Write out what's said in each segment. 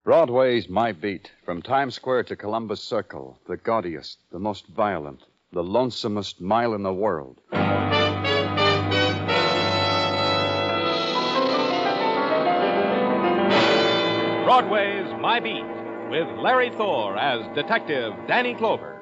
Broadway's my beat. From Times Square to Columbus Circle. The gaudiest, the most violent, the lonesomest mile in the world. Broadway's My Beat, with Larry Thor as Detective Danny Clover.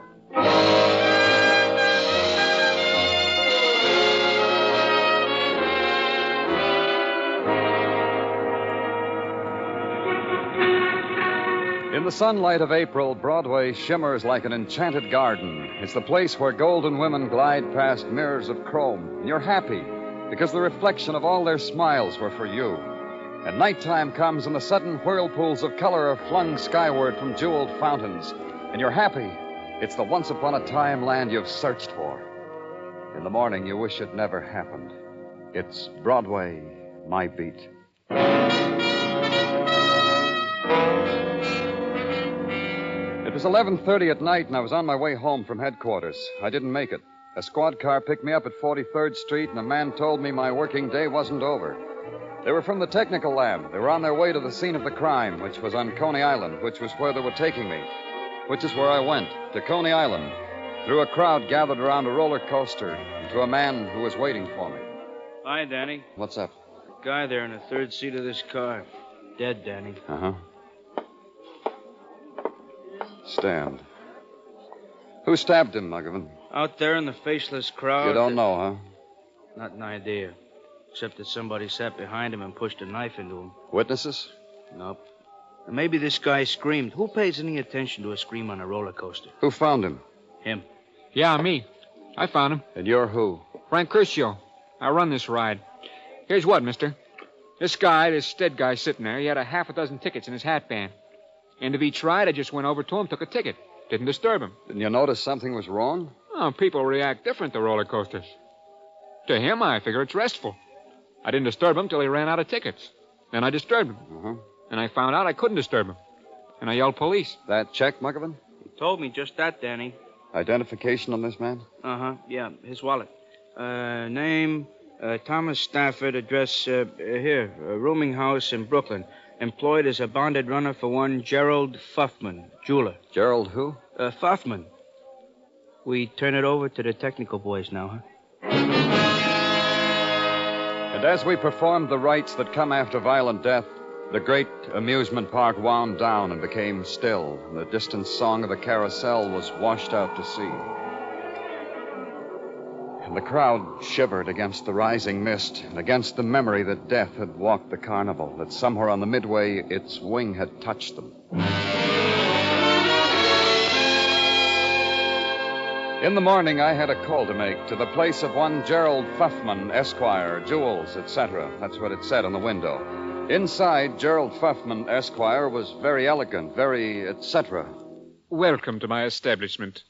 In the sunlight of April, Broadway shimmers like an enchanted garden. It's the place where golden women glide past mirrors of chrome. And you're happy because the reflection of all their smiles were for you. And nighttime comes and the sudden whirlpools of color are flung skyward from jeweled fountains. And you're happy. It's the once-upon-a-time land you've searched for. In the morning, you wish it never happened. It's Broadway, my beat. It was 11:30 at night, and I was on my way home from headquarters. I didn't make it. A squad car picked me up at 43rd Street, and a man told me my working day wasn't over. They were from the technical lab. They were on their way to the scene of the crime, which was on Coney Island, which was where they were taking me. Which is where I went, to Coney Island, through a crowd gathered around a roller coaster, and to a man who was waiting for me. Hi, Danny. What's up? Guy there in the third seat of this car. Dead, Danny. Uh-huh. Stand. Who stabbed him, Muggavan? Out there in the faceless crowd. You don't know, huh? Not an idea. Except that somebody sat behind him and pushed a knife into him. Witnesses? Nope. And maybe this guy screamed. Who pays any attention to a scream on a roller coaster? Who found him? Him. Yeah, me. I found him. And you're who? Frank Curcio. I run this ride. Here's what, mister. This dead guy sitting there, he had a half a dozen tickets in his hat band. End of each ride, I just went over to him, took a ticket. Didn't disturb him. Didn't you notice something was wrong? Oh, people react different to roller coasters. To him, I figure it's restful. I didn't disturb him till he ran out of tickets. Then I disturbed him. Uh-huh. And I found out I couldn't disturb him. And I yelled police. That check, Muggavan? He told me just that, Danny. Identification on this man? Uh-huh, yeah, his wallet. Name, Thomas Stafford, address, here, rooming house in Brooklyn. Employed as a bonded runner for one Gerald Fuffman, jeweler. Gerald who? Fuffman. We turn it over to the technical boys now, huh? And as we performed the rites that come after violent death, the great amusement park wound down and became still, and the distant song of the carousel was washed out to sea. And the crowd shivered against the rising mist and against the memory that death had walked the carnival, that somewhere on the midway its wing had touched them. In the morning, I had a call to make to the place of one Gerald Fuffman, Esquire, jewels, etc. That's what it said on the window. Inside, Gerald Fuffman, Esquire, was very elegant, very etc. Welcome to my establishment.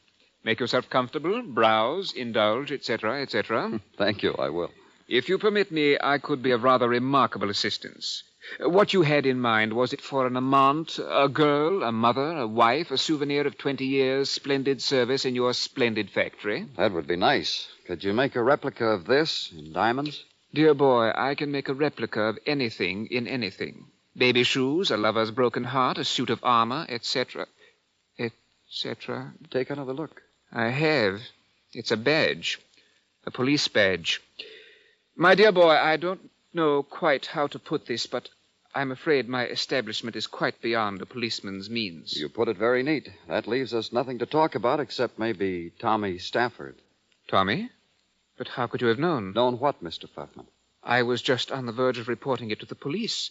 Make yourself comfortable, browse, indulge, etc., etc. Thank you, I will. If you permit me, I could be of rather remarkable assistance. What you had in mind, was it for an amant, a girl, a mother, a wife, a souvenir of 20 years' splendid service in your splendid factory? That would be nice. Could you make a replica of this in diamonds? Dear boy, I can make a replica of anything in anything. Baby shoes, a lover's broken heart, a suit of armor, etc., etc. Take another look. I have. It's a badge. A police badge. My dear boy, I don't know quite how to put this, but I'm afraid my establishment is quite beyond a policeman's means. You put it very neat. That leaves us nothing to talk about except maybe Tommy Stafford. Tommy? But how could you have known? Known what, Mr. Fuffman? I was just on the verge of reporting it to the police.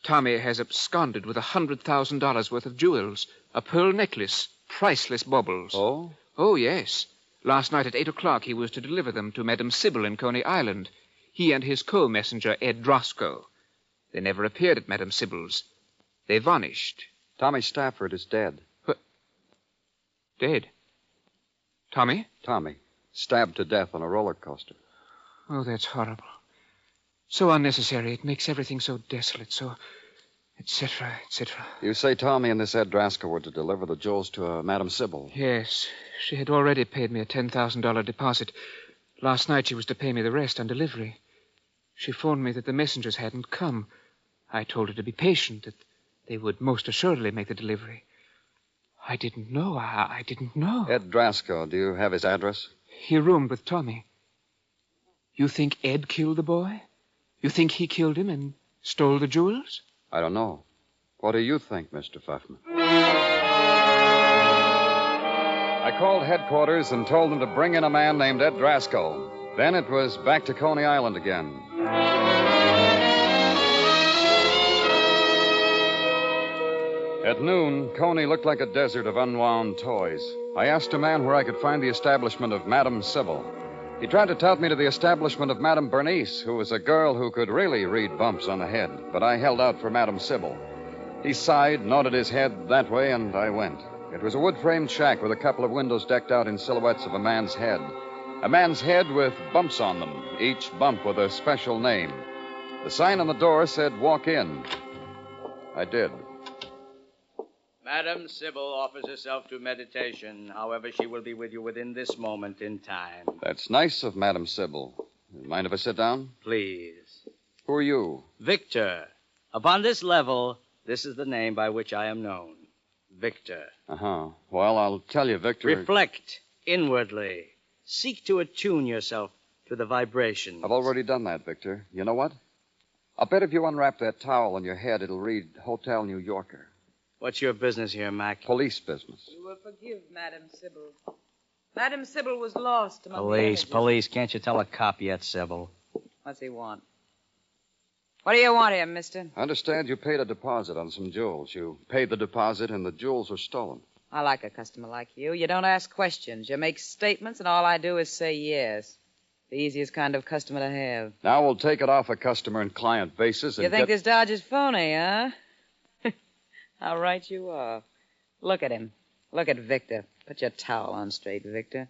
Tommy has absconded with $100,000 worth of jewels, a pearl necklace, priceless baubles. Oh? Oh, yes. Last night at 8 o'clock, he was to deliver them to Madame Sybil in Coney Island. He and his co-messenger, Ed Drosco. They never appeared at Madame Sybil's. They vanished. Tommy Stafford is dead. What? Dead? Tommy? Tommy. Stabbed to death on a roller coaster. Oh, that's horrible. So unnecessary. It makes everything so desolate, so... etc., etc. You say Tommy and this Ed Drosco were to deliver the jewels to Madame Sybil? Yes. She had already paid me a $10,000 deposit. Last night she was to pay me the rest on delivery. She phoned me that the messengers hadn't come. I told her to be patient, that They would most assuredly make the delivery. I didn't know. I didn't know. Ed Drasco, do you have his address? He roomed with Tommy. You think Ed killed the boy? You think he killed him and stole the jewels? I don't know. What do you think, Mr. Fuffman? I called headquarters and told them to bring in a man named Ed Drasco. Then it was back to Coney Island again. At noon, Coney looked like a desert of unwound toys. I asked a man where I could find the establishment of Madame Sybil. He tried to tout me to the establishment of Madame Bernice, who was a girl who could really read bumps on the head, but I held out for Madame Sybil. He sighed, nodded his head that way, and I went. It was a wood-framed shack with a couple of windows decked out in silhouettes of a man's head. A man's head with bumps on them, each bump with a special name. The sign on the door said, "Walk in." I did. Madam Sybil offers herself to meditation. However, she will be with you within this moment in time. That's nice of Madame Sybil. Mind if I sit down? Please. Who are you? Victor. Upon this level, this is the name by which I am known. Victor. Uh-huh. Well, I'll tell you, Victor... Reflect inwardly. Seek to attune yourself to the vibrations. I've already done that, Victor. You know what? I'll bet if you unwrap that towel on your head, it'll read Hotel New Yorker. What's your business here, Mac? Police business. You will forgive Madame Sybil. Madame Sybil was lost among the Police, images. police. Can't you tell a cop yet, Sybil? What's he want? What do you want here, mister? I understand you paid a deposit on some jewels. You paid the deposit and the jewels were stolen. I like a customer like you. You don't ask questions. You make statements, and all I do is say yes. The easiest kind of customer to have. Now we'll take it off a customer and client basis and You think get... this Dodge is phony, huh? How right you are. Look at him. Look at Victor. Put your towel on straight, Victor.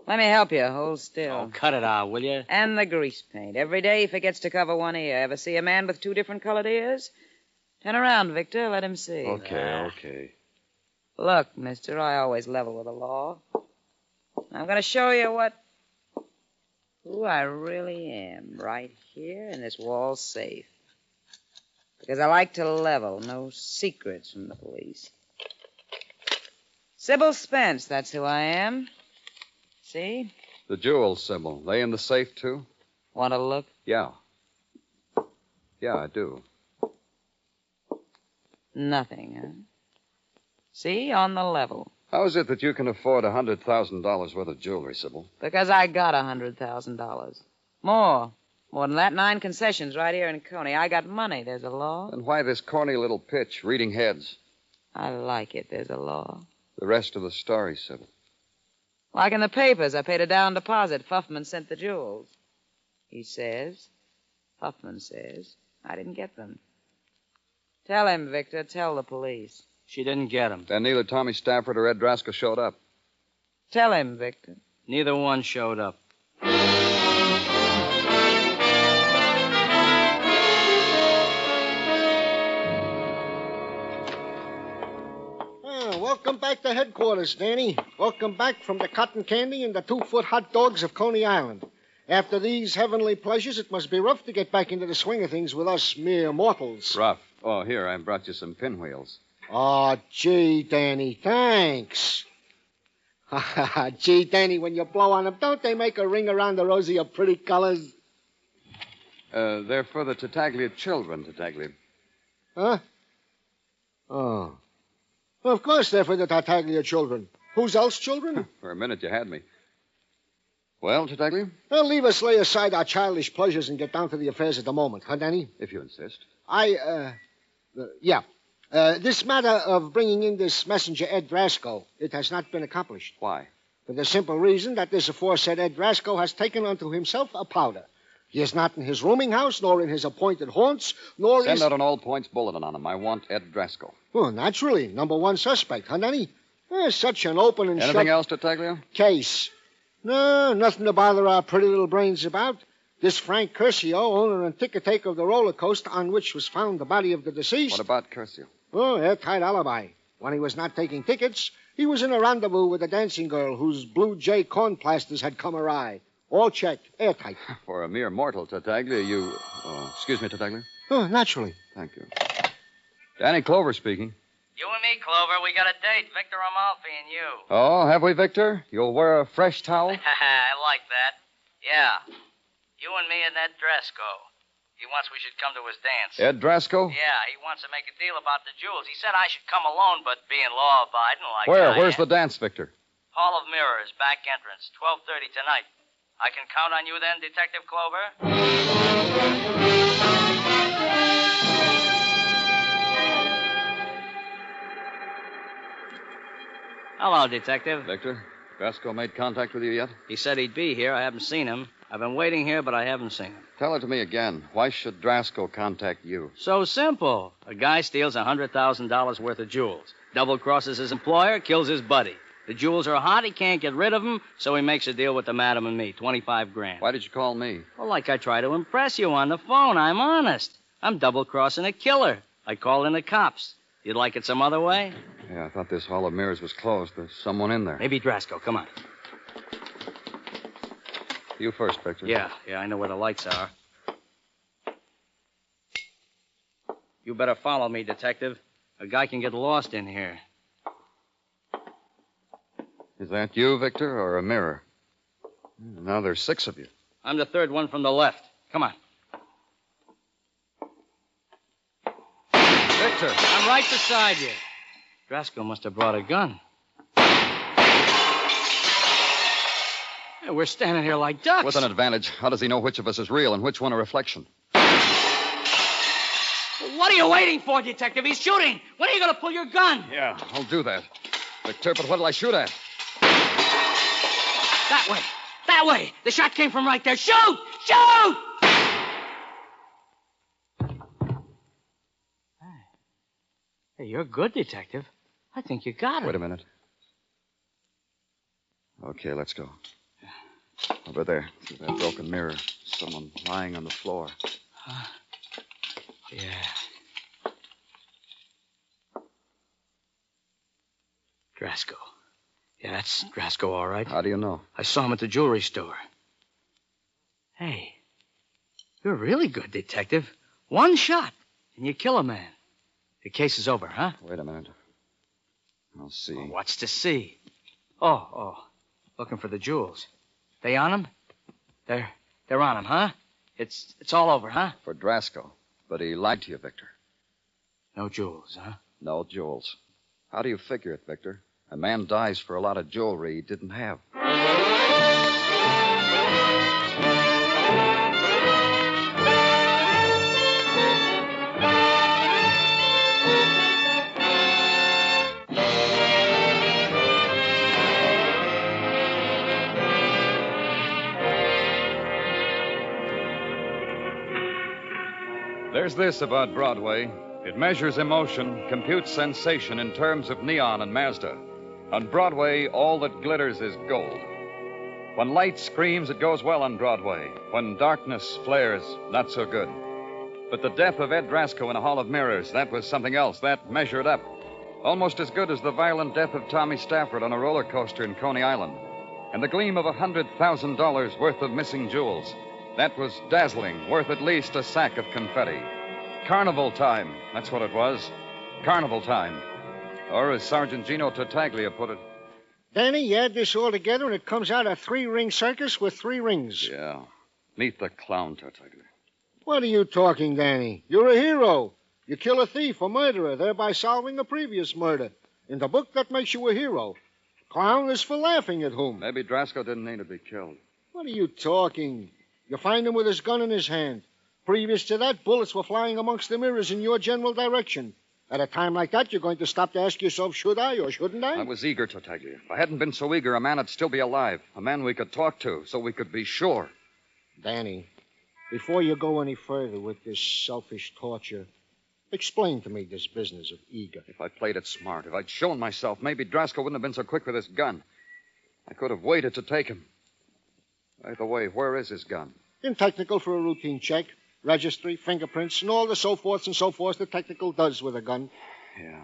Let me help you. Hold still. Oh, cut it out, will you? And the grease paint. Every day he forgets to cover one ear. Ever see a man with two different colored ears? Turn around, Victor. Let him see. Okay. Look, mister, I always level with the law. I'm going to show you who I really am right here in this wall safe. Because I like to level. No secrets from the police. Sybil Spence, that's who I am. See? The jewels, Sybil. They in the safe, too? Want to look? Yeah. Yeah, I do. Nothing, huh? See? On the level. How is it that you can afford $100,000 worth of jewelry, Sybil? Because I got $100,000. More than that, 9 concessions right here in Coney. I got money. There's a law. And why this corny little pitch, reading heads? I like it. There's a law. The rest of the story, Sybil. Like in the papers, I paid a down deposit. Fuffman sent the jewels. Fuffman says, I didn't get them. Tell him, Victor. Tell the police. She didn't get him. Then neither Tommy Stafford or Ed Drasco showed up. Tell him, Victor. Neither one showed up. Welcome back to headquarters, Danny. Welcome back from the cotton candy and the 2-foot hot dogs of Coney Island. After these heavenly pleasures, it must be rough to get back into the swing of things with us mere mortals. Rough. Oh, here, I brought you some pinwheels. Oh, gee, Danny, thanks. Gee, Danny, when you blow on them, don't they make a ring around the rosy of pretty colors? They're for the Tartaglia children, Tartaglia. Huh? Oh. Well, of course they're for the Tartaglia children. Whose else children? For a minute, you had me. Well, Tartaglia? Well, leave us lay aside our childish pleasures and get down to the affairs of the moment, huh, Danny? If you insist. This matter of bringing in this messenger, Ed Drasco, it has not been accomplished. Why? For the simple reason that this aforesaid Ed Drasco has taken unto himself a powder. He is not in his rooming house, nor in his appointed haunts, nor Send out an all-points bulletin on him. I want Ed Drasco. Well, naturally. Number one suspect, huh, Danny? Such an open and Anything else, Tartaglia? Case. No, nothing to bother our pretty little brains about. This Frank Curcio, owner and ticket taker of the roller coaster on which was found the body of the deceased. What about Curcio? Oh, airtight alibi. When he was not taking tickets, he was in a rendezvous with a dancing girl whose blue jay corn plasters had come awry. All checked. Airtight. For a mere mortal, Tartaglia, you... excuse me, Tartaglia. Oh, naturally. Thank you. Danny Clover speaking. You and me, Clover, we got a date. Victor Amalfi and you. Oh, have we, Victor? You'll wear a fresh towel? I like that. Yeah. You and me and Ed Dresco. He wants we should come to his dance. Ed Dresco? Yeah, he wants to make a deal about the jewels. He said I should come alone, but being law-abiding like Where? I Where's am. the dance, Victor? Hall of Mirrors, back entrance, 12:30 tonight. I can count on you then, Detective Clover? Hello, Detective. Victor, Dresco made contact with you yet? He said he'd be here. I haven't seen him. I've been waiting here, but I haven't seen him. Tell it to me again. Why should Dresco contact you? So simple. A guy steals $100,000 worth of jewels, double-crosses his employer, kills his buddy. The jewels are hot, he can't get rid of them, so he makes a deal with the madam and me, $25,000. Why did you call me? Well, like I try to impress you on the phone. I'm honest. I'm double-crossing a killer. I call in the cops. You'd like it some other way? Yeah, I thought this Hall of Mirrors was closed. There's someone in there. Maybe Dresco. Come on. You first, Victor. Yeah, I know where the lights are. You better follow me, Detective. A guy can get lost in here. Is that you, Victor, or a mirror? Now there's 6 of you. I'm the third one from the left. Come on. Victor! I'm right beside you. Dresco must have brought a gun. Hey, we're standing here like ducks. With an advantage. How does he know which of us is real and which one a reflection? What are you waiting for, Detective? He's shooting. When are you going to pull your gun? Yeah, I'll do that. Victor, but what'll I shoot at? That way. That way. The shot came from right there. Shoot! Shoot! Hey, you're good, Detective. I think you got it. Wait a minute. Okay, let's go. Over there, through that broken mirror. Someone lying on the floor. Yeah. Dresco. Yeah, that's Dresco, all right. How do you know? I saw him at the jewelry store. Hey, you're really good, Detective. One shot, and you kill a man. The case is over, huh? Wait a minute. I'll see. Well, what's to see? Oh. Looking for the jewels. They on him? They're on him, huh? It's all over, huh? For Dresco. But he lied to you, Victor. No jewels, huh? No jewels. How do you figure it, Victor? A man dies for a lot of jewelry he didn't have. There's this about Broadway. It measures emotion, computes sensation in terms of neon and Mazda. On Broadway, all that glitters is gold. When light screams, it goes well on Broadway. When darkness flares, not so good. But the death of Ed Dresco in a Hall of Mirrors, that was something else. That measured up. Almost as good as the violent death of Tommy Stafford on a roller coaster in Coney Island. And the gleam of $100,000 worth of missing jewels. That was dazzling, worth at least a sack of confetti. Carnival time, that's what it was. Carnival time. Or as Sergeant Gino Tartaglia put it. Danny, you add this all together and it comes out a 3-ring circus with 3 rings. Yeah. Meet the clown, Tartaglia. What are you talking, Danny? You're a hero. You kill a thief or murderer, thereby solving a previous murder. In the book, that makes you a hero. Clown is for laughing at whom? Maybe Dresco didn't need to be killed. What are you talking? You find him with his gun in his hand. Previous to that, bullets were flying amongst the mirrors in your general direction. At a time like that, you're going to stop to ask yourself, should I or shouldn't I? I was eager, Tartaglia. If I hadn't been so eager, a man would still be alive. A man we could talk to, so we could be sure. Danny, before you go any further with this selfish torture, explain to me this business of eager. If I played it smart, if I'd shown myself, maybe Dresco wouldn't have been so quick with his gun. I could have waited to take him. By the way, where is his gun? In technical for a routine check. Registry, fingerprints, and all the so forths and so forths the technical does with a gun. Yeah.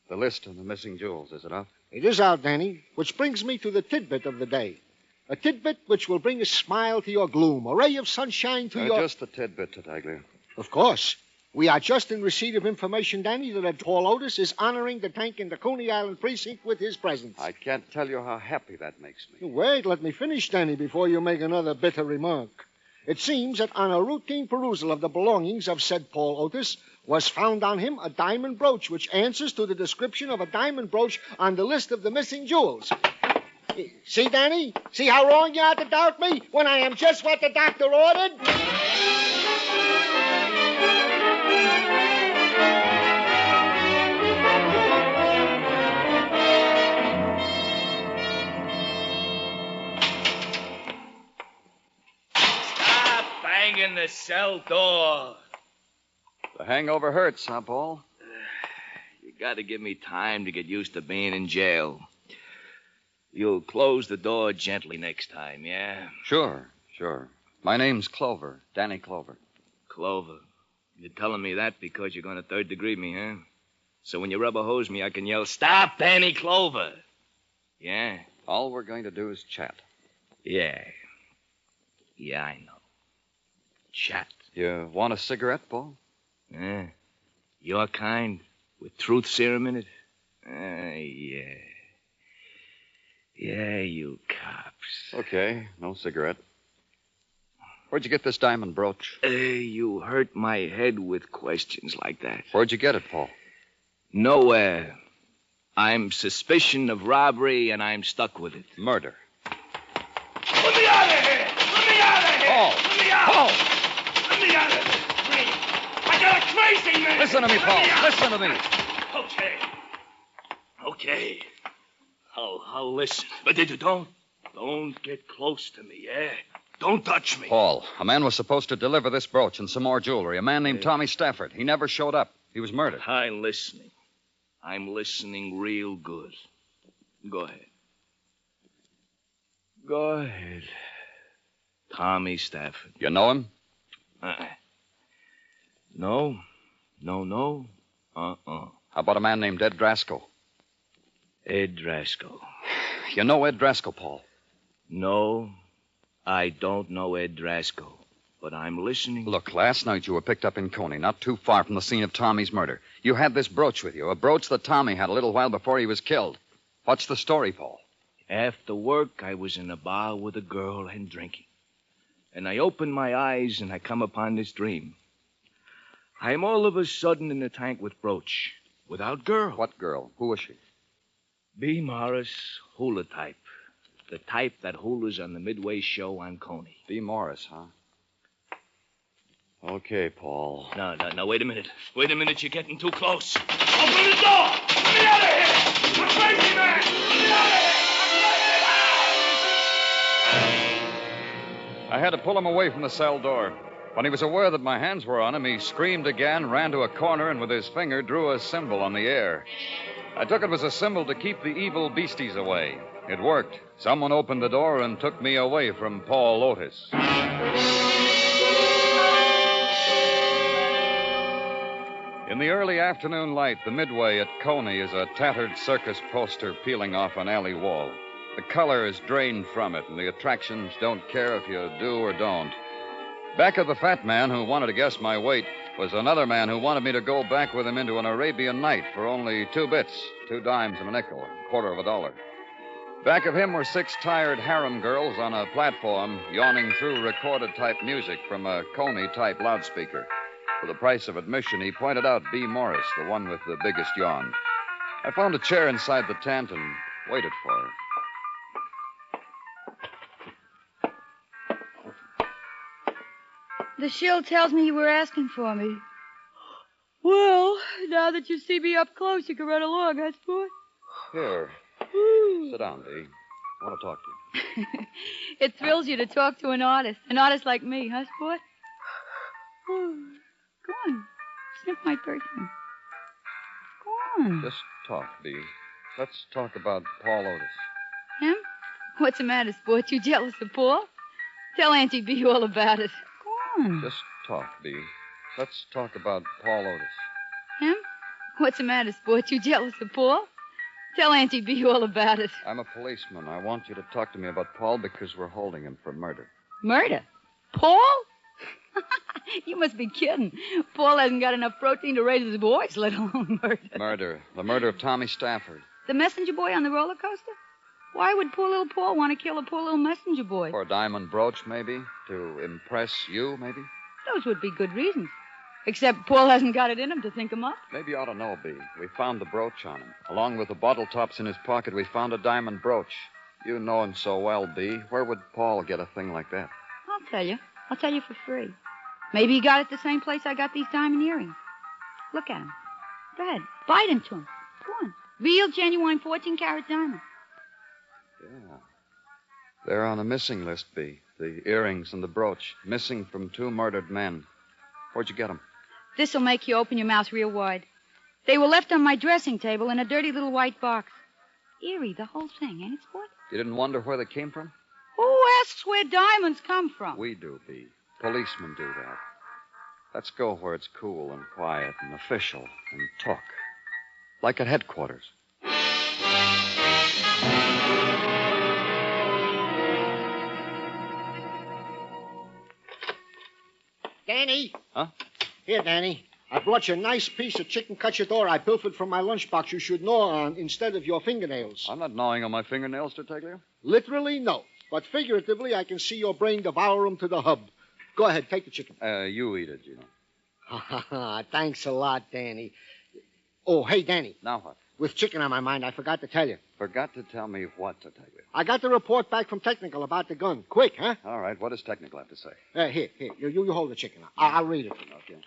The list of the missing jewels, is it up? It is out, Danny, which brings me to the tidbit of the day. A tidbit which will bring a smile to your gloom, a ray of sunshine to your... Just a tidbit, Tartaglia. Of course. We are just in receipt of information, Danny, that Paul Otis is honoring the tank in the Coney Island precinct with his presence. I can't tell you how happy that makes me. Wait, let me finish, Danny, before you make another bitter remark. It seems that on a routine perusal of the belongings of said Paul Otis was found on him a diamond brooch, which answers to the description of a diamond brooch on the list of the missing jewels. See, Danny? See how wrong you are to doubt me when I am just what the doctor ordered? Stop banging the cell door. The hangover hurts, huh, Paul? You got to give me time to get used to being in jail. You'll close the door gently next time, yeah? Sure. My name's Clover, Danny Clover. Clover. You're telling me that because you're going to third-degree me, huh? So when you rubber hose me, I can yell, "Stop, Danny Clover!" Yeah? All we're going to do is chat. Yeah. Yeah, I know. Chat. You want a cigarette, Paul? Yeah. Your kind, with truth serum in it? Yeah. Yeah, you cops. Okay, no cigarette. Where'd you get this diamond brooch? You hurt my head with questions like that. Where'd you get it, Paul? Nowhere. I'm suspicion of robbery, and I'm stuck with it. Murder. Let me out of here! Let me out of here! Paul! Let me out! Paul! Let me out of this dream! I got a crazy man! Listen to me, Let Paul. out. Listen to me. Okay. I'll listen. But don't get close to me, yeah? Don't touch me. Paul, a man was supposed to deliver this brooch and some more jewelry. A man named Tommy Stafford. He never showed up. He was murdered. I'm listening. I'm listening real good. Go ahead. Go ahead. Tommy Stafford. You know him? No. How about a man named Ed Draskell? Ed Draskell. You know Ed Draskell, Paul? No, I don't know Ed Draskell, but I'm listening. Look, last night you were picked up in Coney, not too far from the scene of Tommy's murder. You had this brooch with you, a brooch that Tommy had a little while before he was killed. What's the story, Paul? After work, I was in a bar with a girl and drinking. And I opened my eyes and I come upon this dream. I'm all of a sudden in the tank with brooch, without girl. What girl? Who was she? B. Morris, hula type. The type that hulas on the Midway show on Coney. B. Morris, huh? Okay, Paul. No, wait a minute. Wait a minute, you're getting too close. Open the door! Let me out of here! I'm crazy, man! Let me out of here! I had to pull him away from the cell door. When he was aware that my hands were on him, he screamed again, ran to a corner, and with his finger drew a symbol on the air. I took it was a symbol to keep the evil beasties away. It worked. Someone opened the door and took me away from Paul Otis. In the early afternoon light, the Midway at Coney is a tattered circus poster peeling off an alley wall. The color is drained from it, and the attractions don't care if you do or don't. Back of the fat man who wanted to guess my weight was another man who wanted me to go back with him into an Arabian night for only 2 bits, 2 dimes and a nickel, $0.25. Back of him were 6 tired harem girls on a platform yawning through recorded-type music from a Coney-type loudspeaker. For the price of admission, he pointed out B. Morris, the one with the biggest yawn. I found a chair inside the tent and waited for her. The shield tells me you were asking for me. Well, now that you see me up close, you can run along, huh, sport? Here. Sit down, Dee. I want to talk to you. It thrills you to talk to an artist like me, huh, sport? Go on. Sniff my perfume. Go on. Just talk, Dee. Let's talk about Paul Otis. Him? What's the matter, sport? You jealous of Paul? Tell Auntie B all about it. Go on. Just talk, Dee. Let's talk about Paul Otis. Him? What's the matter, sport? You jealous of Paul? Tell Auntie B all about it. I'm a policeman. I want you to talk to me about Paul because we're holding him for murder. Murder? Paul? You must be kidding. Paul hasn't got enough protein to raise his voice, let alone murder. Murder. The murder of Tommy Stafford. The messenger boy on the roller coaster? Why would poor little Paul want to kill a poor little messenger boy? For a diamond brooch, maybe? To impress you, maybe? Those would be good reasons. Except Paul hasn't got it in him to think him up. Maybe you ought to know, B. We found the brooch on him. Along with the bottle tops in his pocket, we found a diamond brooch. You know him so well, B. Where would Paul get a thing like that? I'll tell you. I'll tell you for free. Maybe he got it the same place I got these diamond earrings. Look at him. Go ahead. Bite into him. Go on. Real, genuine 14-carat diamond. Yeah. They're on the missing list, B. The earrings and the brooch. Missing from 2 murdered men. Where'd you get them? This'll make you open your mouth real wide. They were left on my dressing table in a dirty little white box. Eerie, the whole thing, ain't it, Sport? You didn't wonder where they came from? Who asks where diamonds come from? We do, B. Policemen do that. Let's go where it's cool and quiet and official and talk. Like at headquarters. Danny? Huh? Here, Danny. I brought you a nice piece of chicken cacciatore I pilfered from my lunchbox you should gnaw on instead of your fingernails. I'm not gnawing on my fingernails, Tartaglia. Literally, no. But figuratively, I can see your brain devour them to the hub. Go ahead, take the chicken. You eat it, Gino. Thanks a lot, Danny. Oh, hey, Danny. Now what? With chicken on my mind, I forgot to tell you. Forgot to tell me what, Tartaglia. I got the report back from Technical about the gun. Quick, huh? All right, what does Technical have to say? Here. You hold the chicken. I'll read it. Okay.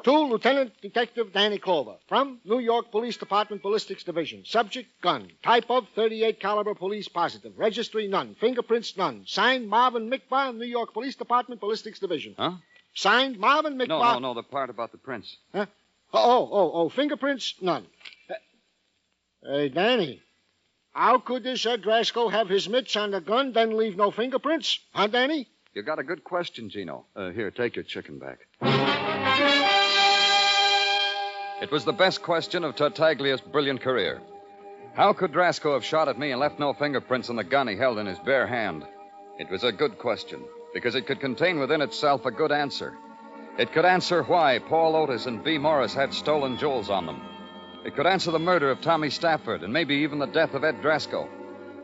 To Lieutenant Detective Danny Clover, from New York Police Department Ballistics Division. Subject, gun. Type of 38 caliber police positive. Registry, none. Fingerprints, none. Signed, Marvin Mickbar, New York Police Department Ballistics Division. Huh? Signed, Marvin Mickbar. No, the part about the prints. Huh? Fingerprints, none. Hey, Danny, how could this Drasko have his mitts on the gun, then leave no fingerprints? Huh, Danny? You got a good question, Gino. Here, take your chicken back. It was the best question of Tartaglia's brilliant career. How could Drasko have shot at me and left no fingerprints on the gun he held in his bare hand? It was a good question, because it could contain within itself a good answer. It could answer why Paul Otis and B. Morris had stolen jewels on them. It could answer the murder of Tommy Stafford and maybe even the death of Ed Drasko.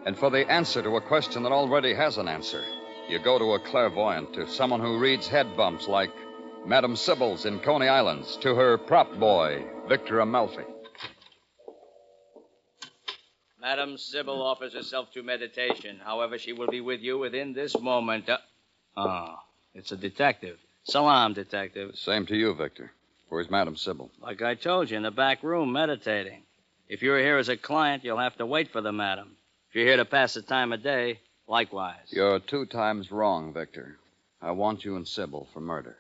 And for the answer to a question that already has an answer, you go to a clairvoyant, to someone who reads head bumps like Madam Sybil's in Coney Islands, to her prop boy, Victor Amalfi. Madam Sybil offers herself to meditation. However, she will be with you within this moment. It's a detective. Salam, detective. Same to you, Victor. Where's Madam Sybil? Like I told you, in the back room, meditating. If you're here as a client, you'll have to wait for the madam. If you're here to pass the time of day, likewise. You're 2 times wrong, Victor. I want you and Sybil for murder.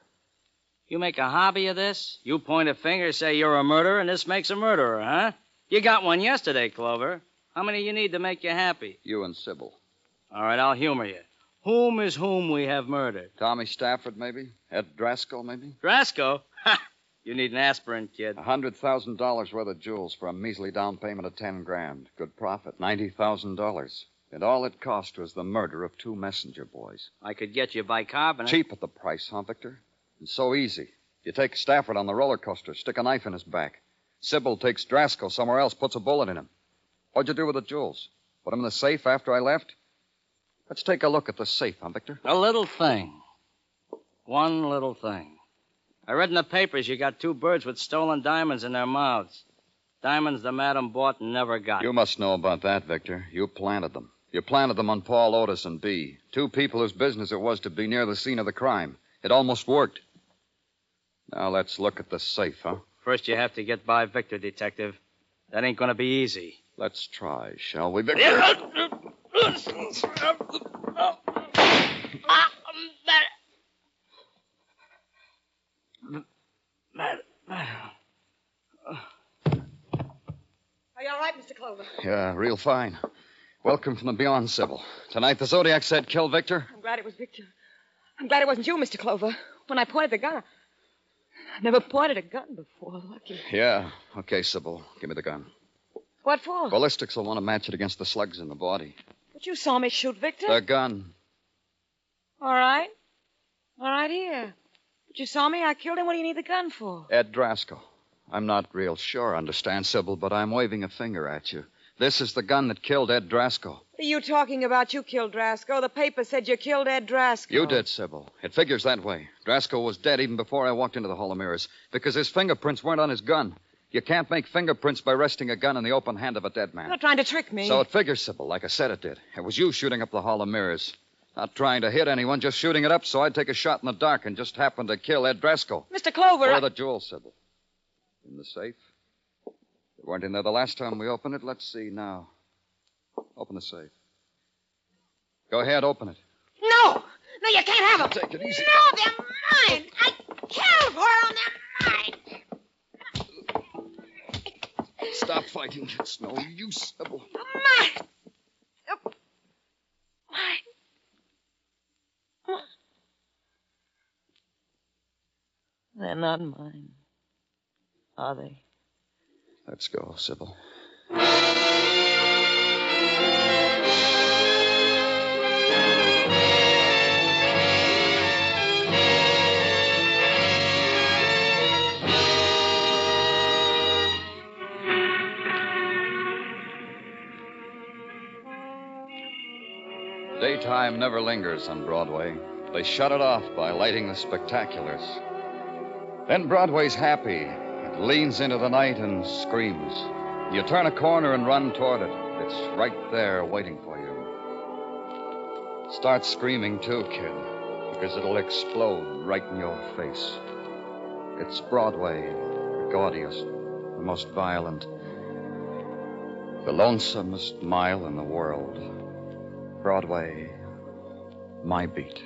You make a hobby of this? You point a finger, say you're a murderer, and this makes a murderer, huh? You got one yesterday, Clover. How many you need to make you happy? You and Sybil. All right, I'll humor you. Whom is whom we have murdered? Tommy Stafford, maybe? Ed Drasko, maybe? Drasko? Ha! You need an aspirin, kid. $100,000 worth of jewels for a measly down payment of $10,000. Good profit, $90,000. And all it cost was the murder of 2 messenger boys. I could get you bicarbonate. Cheap at the price, huh, Victor? And so easy. You take Stafford on the roller coaster, stick a knife in his back. Sybil takes Drasko somewhere else, puts a bullet in him. What'd you do with the jewels? Put them in the safe after I left? Let's take a look at the safe, huh, Victor? A little thing. One little thing. I read in the papers you got 2 birds with stolen diamonds in their mouths. Diamonds the madam bought and never got. You must know about that, Victor. You planted them. You planted them on Paul Otis and B. 2 people whose business it was to be near the scene of the crime. It almost worked. Now let's look at the safe, huh? First you have to get by Victor, detective. That ain't gonna be easy. Let's try, shall we, Victor? Are you all right, Mr. Clover? Yeah, real fine. Welcome from the beyond, Sybil. Tonight the Zodiac said kill Victor. I'm glad it was Victor. I'm glad it wasn't you, Mr. Clover. When I pointed the gun, I never pointed a gun before. Lucky. Yeah. Okay, Sybil. Give me the gun. What for? Ballistics will want to match it against the slugs in the body. But you saw me shoot Victor. The gun. All right. All right, here. you saw me. I killed him. What do you need the gun for? Ed Drasko. I'm not real sure, understand, Sybil, but I'm waving a finger at you. This is the gun that killed Ed Drasko. What are you talking about? You killed Drasko. The paper said you killed Ed Drasko. You did, Sybil. It figures that way. Drasko was dead even before I walked into the Hall of Mirrors because his fingerprints weren't on his gun. You can't make fingerprints by resting a gun in the open hand of a dead man. You're not trying to trick me. So it figures, Sybil, like I said it did. It was you shooting up the Hall of Mirrors. Not trying to hit anyone, just shooting it up so I'd take a shot in the dark and just happened to kill Ed Drasko. Mr. Clover. Where are the jewels, Sybil? In the safe? They weren't in there the last time we opened it. Let's see now. Open the safe. Go ahead, open it. No! No, you can't have them. Take it easy. No, they're mine. I killed for them. They're mine. Stop fighting. It's no use, Sybil. Mine. Oh. Mine. They're not mine, are they? Let's go, Sybil. Daytime never lingers on Broadway. They shut it off by lighting the spectaculars. Then Broadway's happy. It leans into the night and screams. You turn a corner and run toward it. It's right there waiting for you. Start screaming too, kid, because it'll explode right in your face. It's Broadway, the gaudiest, the most violent, the lonesomest mile in the world. Broadway, my beat.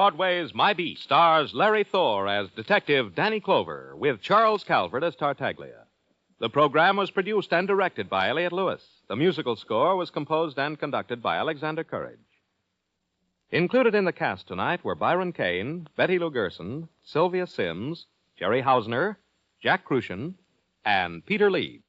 Broadway's My Beat stars Larry Thor as Detective Danny Clover with Charles Calvert as Tartaglia. The program was produced and directed by Elliott Lewis. The musical score was composed and conducted by Alexander Courage. Included in the cast tonight were Byron Kane, Betty Lou Gerson, Sylvia Sims, Jerry Hausner, Jack Crucian, and Peter Lee.